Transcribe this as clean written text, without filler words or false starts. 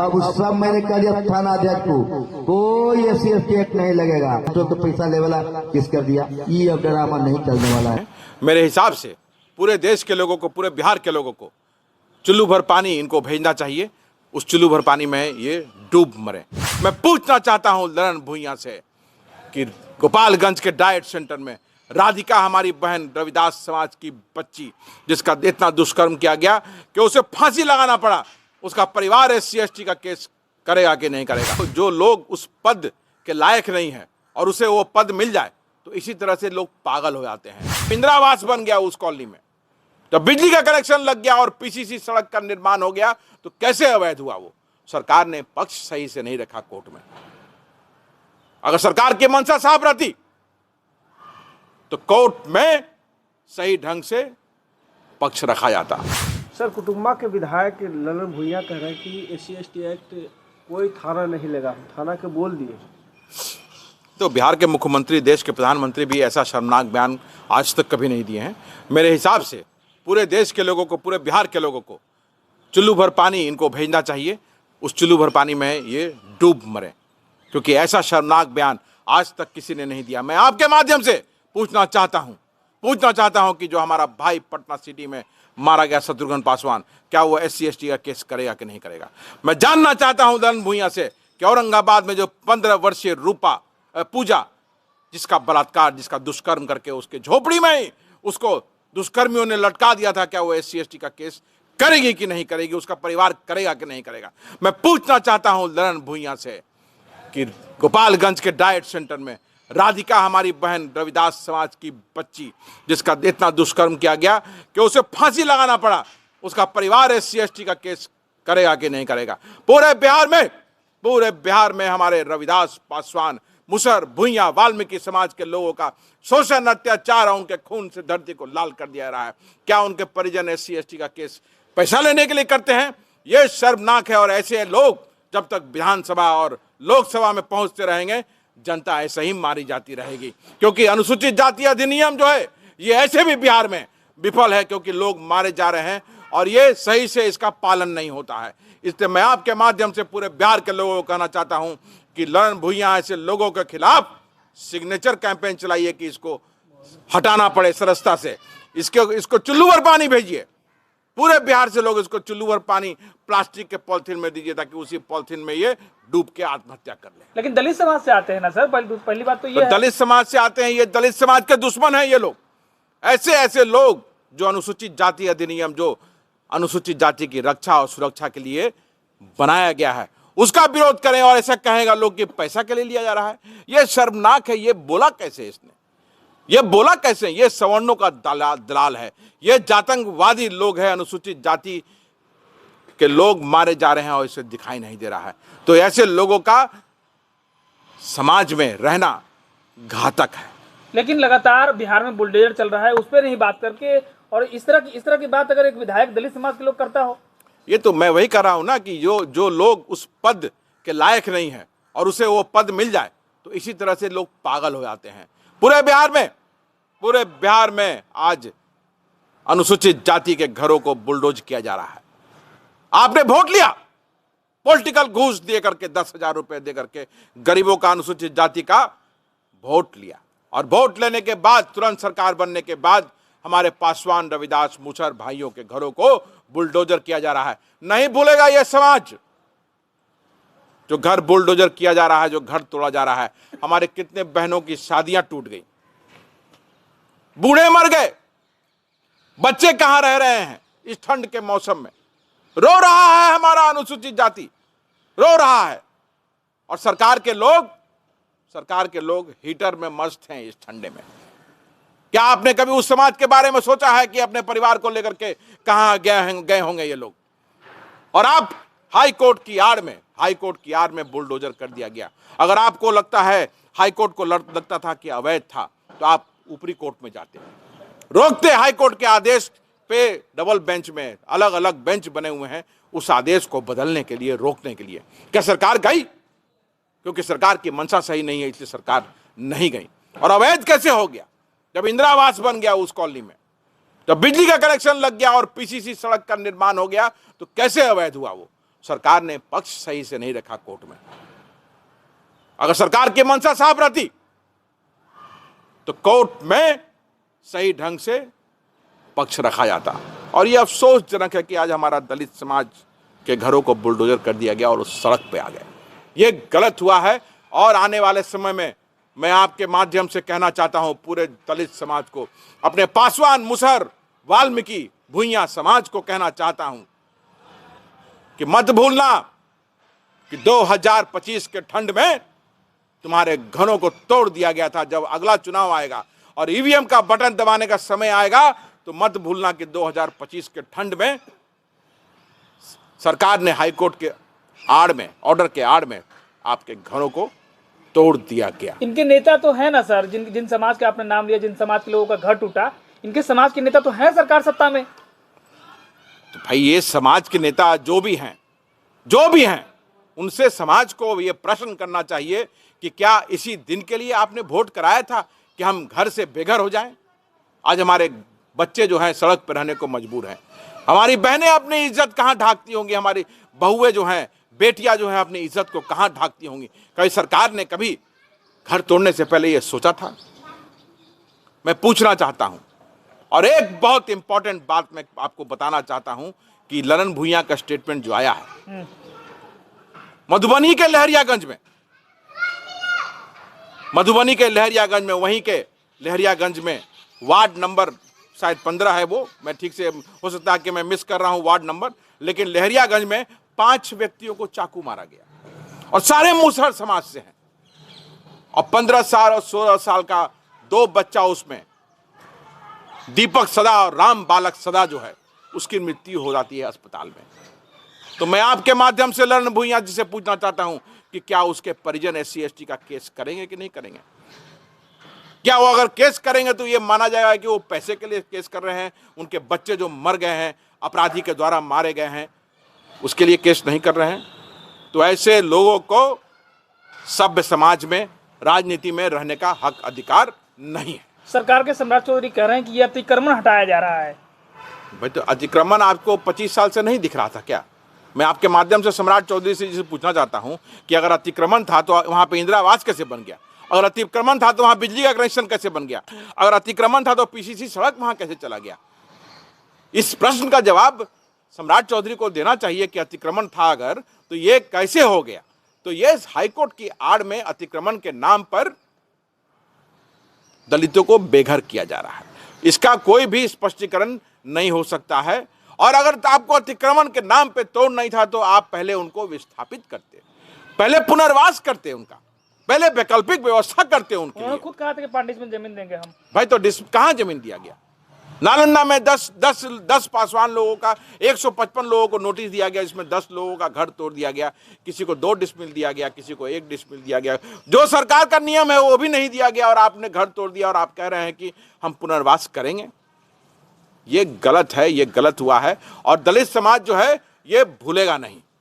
अब उस सब मैंने कह दिया थाना अध्यक्ष को, कोई SC/ST एक्ट नहीं लगेगा। तो पैसा ले वाला किस कर दिया, ये अब ड्रामा नहीं चलने वाला है। मेरे हिसाब से पूरे देश के लोगों को, पूरे बिहार के लोगों को चुल्लू भर पानी इनको भेजना चाहिए, उस चुल्लू भर पानी में ये डूब मरे। मैं पूछना चाहता हूं ललन भुइयां से कि गोपालगंज के डाइट सेंटर में राधिका, हमारी बहन रविदास समाज की बच्ची, जिसका इतना दुष्कर्म किया गया कि उसे फांसी लगाना पड़ा, उसका परिवार SC/ST का केस करेगा कि नहीं करेगा? तो जो लोग उस पद के लायक नहीं है और उसे वो पद मिल जाए तो इसी तरह से लोग पागल हो जाते हैं। इंदिरा आवास बन गया उस कॉलोनी में, जब बिजली का कनेक्शन लग गया और PCC सड़क का निर्माण हो गया तो कैसे अवैध हुआ? वो सरकार ने पक्ष सही से नहीं रखा कोर्ट में। अगर सरकार की मंशा साफ रहती तो कोर्ट में सही ढंग से पक्ष रखा जाता। सर, कुटुंबा के विधायक ललन भुइयां कह रहे हैं कि SC/ST एक्ट कोई थाना नहीं लगा, थाना के बोल दिए। तो बिहार के मुख्यमंत्री, देश के प्रधानमंत्री भी ऐसा शर्मनाक बयान आज तक कभी नहीं दिए हैं। मेरे हिसाब से पूरे देश के लोगों को, पूरे बिहार के लोगों को चुल्लू भर पानी इनको भेजना चाहिए, उस चुल्लू भर पानी में ये डूब मरे, क्योंकि ऐसा शर्मनाक बयान आज तक किसी ने नहीं दिया। मैं आपके माध्यम से पूछना चाहता हूं कि जो हमारा भाई पटना सिटी में मारा गया शत्रुघ्न पासवान, क्या वो SC/ST का केस करेगा कि नहीं करेगा? मैं जानना चाहता हूं ललन भुइयां से कि औरंगाबाद में जो 15 वर्षीय पूजा, जिसका बलात्कार, जिसका दुष्कर्म करके उसके झोपड़ी में ही उसको दुष्कर्मियों ने लटका दिया था, क्या वो SC/ST का केस करेगी कि नहीं करेगी? उसका परिवार करेगा कि नहीं करेगा? मैं पूछना चाहता हूं ललन भुइयां से कि गोपालगंज के डाइट सेंटर में राधिका, हमारी बहन रविदास समाज की बच्ची, जिसका इतना दुष्कर्म किया गया कि उसे फांसी लगाना पड़ा, उसका परिवार SC/ST का केस करेगा कि नहीं करेगा? पूरे बिहार में हमारे रविदास पासवान, मुसहर, भुइयां, वाल्मीकि समाज के लोगों का शोषण, अत्याचार और उनके खून से धरती को लाल कर दिया रहा है। क्या उनके परिजन SC/ST का केस पैसा लेने के लिए करते हैं? यह शर्मनाक है। और ऐसे लोग जब तक विधानसभा और लोकसभा में पहुंचते रहेंगे, जनता ऐसे ही मारी जाती रहेगी, क्योंकि अनुसूचित जाति अधिनियम जो है ये ऐसे भी बिहार में विफल है, क्योंकि लोग मारे जा रहे हैं और ये सही से इसका पालन नहीं होता है। इसलिए मैं आपके माध्यम से पूरे बिहार के लोगों को कहना चाहता हूं कि ललन भुइयां ऐसे लोगों के खिलाफ सिग्नेचर कैंपेन चलाइए कि इसको हटाना पड़े इस रास्ता से, इसको चुल्लू भर पानी भेजिए। पूरे बिहार से लोग इसको चुल्लू भर पानी प्लास्टिक के पॉलिथीन में दीजिए, ताकि उसी पॉलिथीन में ये डूब के आत्महत्या कर ले। लेकिन दलित समाज से आते हैं ना सर, पहली बात तो ये दलित समाज से आते हैं, ये दलित समाज के दुश्मन हैं ये लोग। ऐसे लोग जो अनुसूचित जाति अधिनियम, जो अनुसूचित जाति की रक्षा और सुरक्षा के लिए बनाया गया है, उसका विरोध करें और ऐसा कहेगा लोग कि पैसा के लिए लिया जा रहा है। यह शर्मनाक है। ये बोला कैसे इसने? ये बोला कैसे? ये सवर्णों का दलाल है, ये जातंकवादी लोग हैं। अनुसूचित जाति के लोग मारे जा रहे हैं और इसे दिखाई नहीं दे रहा है। तो ऐसे लोगों का समाज में रहना घातक है। लेकिन लगातार बिहार में बुलडोजर चल रहा है, उस पर नहीं बात करके, और इस तरह की बात अगर एक विधायक दलित समाज के लोग करता हो, ये तो मैं वही कह रहा हूं ना कि जो लोग उस पद के लायक नहीं है और उसे वो पद मिल जाए तो इसी तरह से लोग पागल हो जाते हैं। पूरे बिहार में आज अनुसूचित जाति के घरों को बुलडोज किया जा रहा है। आपने वोट लिया, पॉलिटिकल घूस दे करके, 10,000 रुपए दे करके गरीबों का, अनुसूचित जाति का वोट लिया, और वोट लेने के बाद, तुरंत सरकार बनने के बाद हमारे पासवान, रविदास, मुसहर भाइयों के घरों को बुलडोजर किया जा रहा है। नहीं भूलेगा यह समाज जो घर बुलडोजर किया जा रहा है, जो घर तोड़ा जा रहा है। हमारे कितने बहनों की शादियां टूट गई, बूढ़े मर गए, बच्चे कहां रह रहे हैं इस ठंड के मौसम में? रो रहा है हमारा अनुसूचित जाति, रो रहा है। और सरकार के लोग हीटर में मस्त हैं इस ठंडे में। क्या आपने कभी उस समाज के बारे में सोचा है कि अपने परिवार को लेकर के कहां गए होंगे ये लोग? और आप हाई कोर्ट की आड़ में बुलडोजर कर दिया गया। अगर आपको लगता है, हाई कोर्ट को लगता था कि अवैध था, तो आप ऊपरी कोर्ट में जाते, रोकते। हाई कोर्ट के आदेश पे डबल बेंच में अलग अलग बेंच बने हुए हैं, उस आदेश को बदलने के लिए, रोकने के लिए। क्या सरकार गई? क्योंकि सरकार की मंशा सही नहीं है, इसलिए सरकार नहीं गई। और अवैध कैसे हो गया? जब इंदिरा आवास बन गया उस कॉलोनी में, जब बिजली का कनेक्शन लग गया और PCC सड़क का निर्माण हो गया, तो कैसे अवैध हुआ वो? सरकार ने पक्ष सही से नहीं रखा कोर्ट में। अगर सरकार की मंशा साफ रहती तो कोर्ट में सही ढंग से पक्ष रखा जाता। और ये अफसोसजनक है कि आज हमारा दलित समाज के घरों को बुलडोजर कर दिया गया और उस सड़क पे आ गए। ये गलत हुआ है और आने वाले समय में मैं आपके माध्यम से कहना चाहता हूं पूरे दलित समाज को, अपने पासवान, मुसहर, वाल्मीकि, भुइयां समाज को कहना चाहता हूं कि मत भूलना कि 2025 के ठंड में तुम्हारे घरों को तोड़ दिया गया था। जब अगला चुनाव आएगा और ईवीएम का बटन दबाने का समय आएगा तो मत भूलना कि 2025 के ठंड में सरकार ने हाईकोर्ट के आड़ में, ऑर्डर के आड़ में आपके घरों को तोड़ दिया गया। इनके नेता तो है ना सर, जिन समाज का आपने नाम लिया, जिन समाज के लोगों का घर टूटा, इनके समाज के नेता तो हैं सरकार सत्ता में। तो भाई ये समाज के नेता जो भी हैं उनसे समाज को ये प्रश्न करना चाहिए कि क्या इसी दिन के लिए आपने वोट कराया था कि हम घर से बेघर हो जाएं? आज हमारे बच्चे जो हैं सड़क पर रहने को मजबूर हैं। हमारी बहनें अपनी इज्जत कहाँ ढांकती होंगी? हमारी बहुएं जो हैं, बेटियां जो हैं, अपनी इज्जत को कहाँ ढांकती होंगी? कभी सरकार ने कभी घर तोड़ने से पहले ये सोचा था? मैं पूछना चाहता हूं। और एक बहुत इंपॉर्टेंट बात मैं आपको बताना चाहता हूं कि ललन भुइयां का स्टेटमेंट जो आया है मधुबनी के लहरियागंज में, वहीं के लहरियागंज में वार्ड नंबर शायद 15 है वो, मैं ठीक से, हो सकता है कि मैं मिस कर रहा हूं वार्ड नंबर, लेकिन लहरियागंज में 5 व्यक्तियों को चाकू मारा गया और सारे मुसहर समाज से हैं। और 15 साल और 16 साल का 2 बच्चा, उसमें दीपक सदा और राम बालक सदा जो है उसकी मृत्यु हो जाती है अस्पताल में। तो मैं आपके माध्यम से ललन भुइयां जी से पूछना चाहता हूं कि क्या उसके परिजन SC/ST का केस करेंगे कि नहीं करेंगे? क्या वो अगर केस करेंगे तो ये माना जाएगा कि वो पैसे के लिए केस कर रहे हैं? उनके बच्चे जो मर गए हैं, अपराधी के द्वारा मारे गए हैं, उसके लिए केस नहीं कर रहे हैं? तो ऐसे लोगों को सभ्य समाज में, राजनीति में रहने का हक, अधिकार नहीं है। सरकार के सम्राट चौधरी कह रहे हैं कि ये अतिक्रमण हटाया जा रहा है। भाई तो अतिक्रमण आपको 25 साल से नहीं दिख रहा था क्या? मैं आपके माध्यम से सम्राट चौधरी से पूछना चाहता हूं कि अगर अतिक्रमण था तो वहां पे इंदिरा आवास कैसे बन गया? अगर अतिक्रमण था तो वहां बिजली का कनेक्शन कैसे बन गया? अगर अतिक्रमण था तो PCC सड़क वहां कैसे चला गया? इस प्रश्न का जवाब सम्राट चौधरी को देना चाहिए कि अतिक्रमण था अगर तो ये कैसे हो गया? तो ये हाईकोर्ट की आड़ में अतिक्रमण के नाम पर दलितों को बेघर किया जा रहा है। इसका कोई भी स्पष्टीकरण नहीं हो सकता है। और अगर आपको अतिक्रमण के नाम पे तोड़ नहीं था तो आप पहले उनको विस्थापित करते, पहले पुनर्वास करते, उनका पहले वैकल्पिक व्यवस्था करते उनके लिए। खुद कहा था कि पांडेय में जमीन देंगे हम। भाई तो कहां जमीन दिया गया? नालंदा में 10 पासवान लोगों का, 155 लोगों को नोटिस दिया गया, इसमें 10 लोगों का घर तोड़ दिया गया, किसी को 2 डिसमिल दिया गया, किसी को 1 डिसमिल दिया गया। जो सरकार का नियम है वो भी नहीं दिया गया और आपने घर तोड़ दिया और आप कह रहे हैं कि हम पुनर्वास करेंगे। ये गलत है, ये गलत हुआ है और दलित समाज जो है ये भूलेगा नहीं।